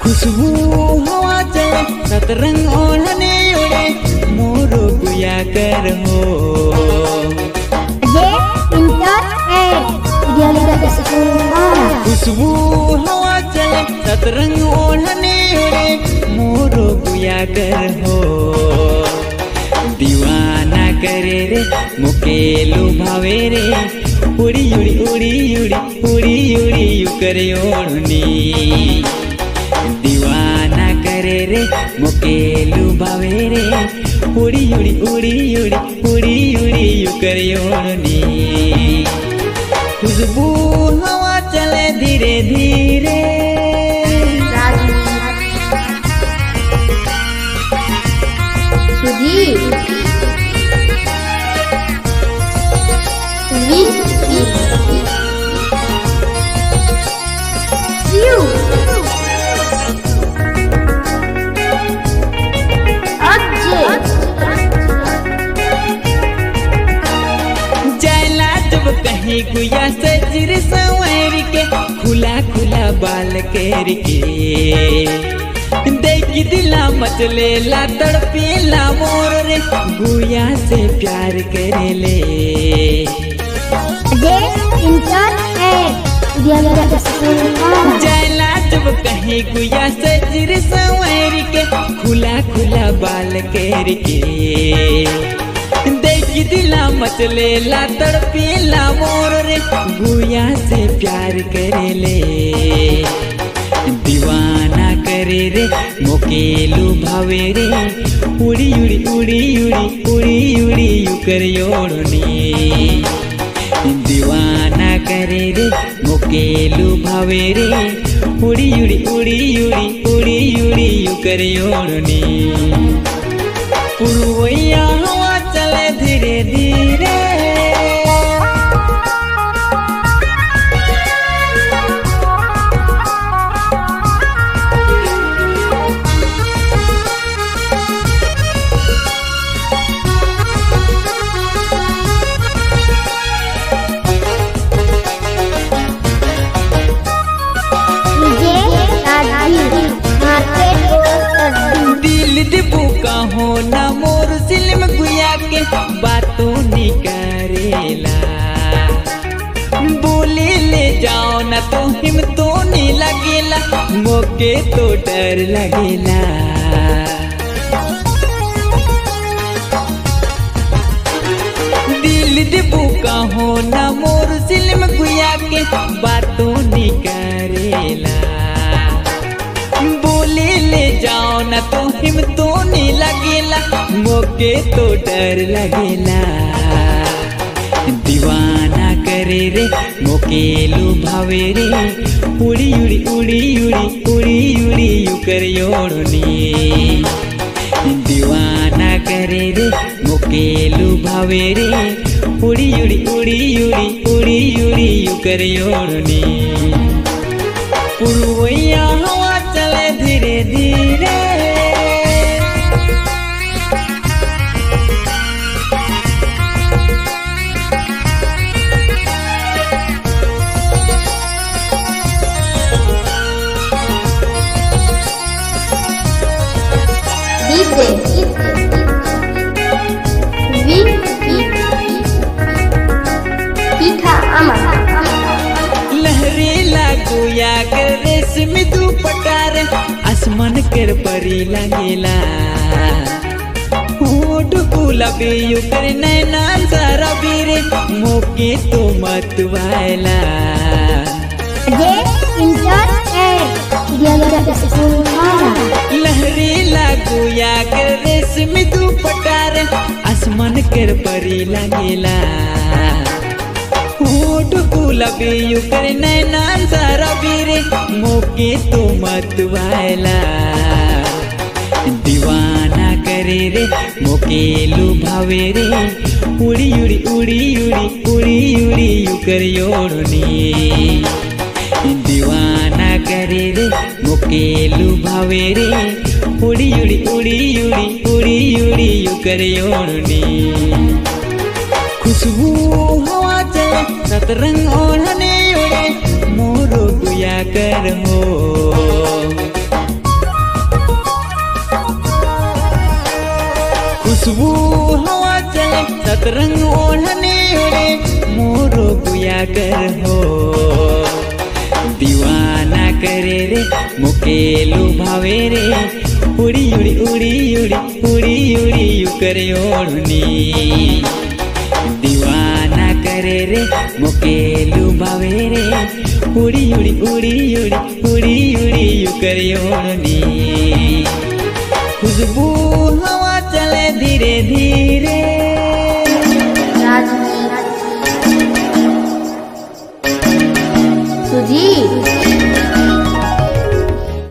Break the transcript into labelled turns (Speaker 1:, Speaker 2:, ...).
Speaker 1: खुशबू हवा चले सतरंग ओढ़ने उड़े मोरो गुया कर हो। खुशबू हवा चले सतरंग ओढ़ने उड़े मोरो गुया कर हो। दीवाना करे रे मुकेलू भावे रे उड़ी उड़ी उड़ी उड़ी उड़ी उड़ी यू करे ओढ़नी। दीवाना करे रे मुकेलू भावे रे उड़ी उड़ी उड़ी उड़ी उड़ी उड़ी यू करे ओढ़नी। खुशबू हवा चले धीरे धीरे जैला जब कहीं गुया सजर संवर के खुला खुला बाल कर के देख दिला मचले ला तड़पेला मोर रे गुया से प्यार करे ले। जैला जब कहीं गुया सजर संवर के खुला खुला बाल कर के देख दिला मचले ला तड़पेला मोर रे गुया से प्यार करे ले। दीवाना करे रे मुकेलू भावे रे उड़ी उड़ी उड़ी उड़ी उड़ी उड़ी यू करे ओढ़नी। दीवाना करे रे मुकेलू भावे रे उड़ी उड़ी उड़ी उड़ी उड़ी उड़ी यू करे ओढ़नी। पुरवैया हवा चले धीरे धीरे दिल दिबू का हो ना मोर सिल्म गुया के बातों निकरेला। बोले ले जाओ ना तो हिम तो नहीं लगेला मोके तो डर लगेला। दिल दिबू का हो ना मोर सिल्म गुया के बातों निकरेला। बोले ले जाओ ना तो हिम तो नहीं लगेला मोके तो डर लगेला। दीवाना करे रे मुकेलू भावे रे उड़ी उड़ी उड़ी उड़ी उड़ी उड़ी यू करे ओढ़नी। दीवाना करे रे मुकेलू भावे रे उड़ी उड़ी उड़ी उड़ी उड़ी उड़ी यू करे ओढ़नी। पुरवैया हवा चले धीरे धीरे लहरे लागोया कर रेशमी दुपट्टा रे आसमान कर परी लगेला। होठ गुलाबी यू कर नैना सारा बीरे मोके तो मत वाला। लहरे लागोया कर रेशमी दुपट्टा रे आसमान कर परी लगेला। होठ गुलाबी यू कर नैना सारा बीरे मोके तो मत वाला। दीवाना करे रे मुकेलू भावे रे उड़ी उड़ी उड़ी उड़ी उड़ी उड़ी यू करे ओढ़नी। दीवाना करे रे मुकेलू भावे रे उड़ी उड़ी उड़ी उड़ी उड़ी उड़ी यू करे ओढ़नी। खुशबू हवा चले सतरंग ओढ़ने उड़े मोरो गुया कर हो। सतरंग ओढ़ने उड़े मोरो गुया कर हो। दीवाना करे रे मुकेलू भावे रे उड़ी उड़ी उड़ी उड़ी उड़ी उड़ी युकर ओढ़नी। दीवाना करे रे मुकेलू भावे रे उड़ी उड़ी उड़ी उड़ी उड़ी उड़ी युकर ओढ़नी। खुशबू हवा चले धीरे धीरे
Speaker 2: सुजीत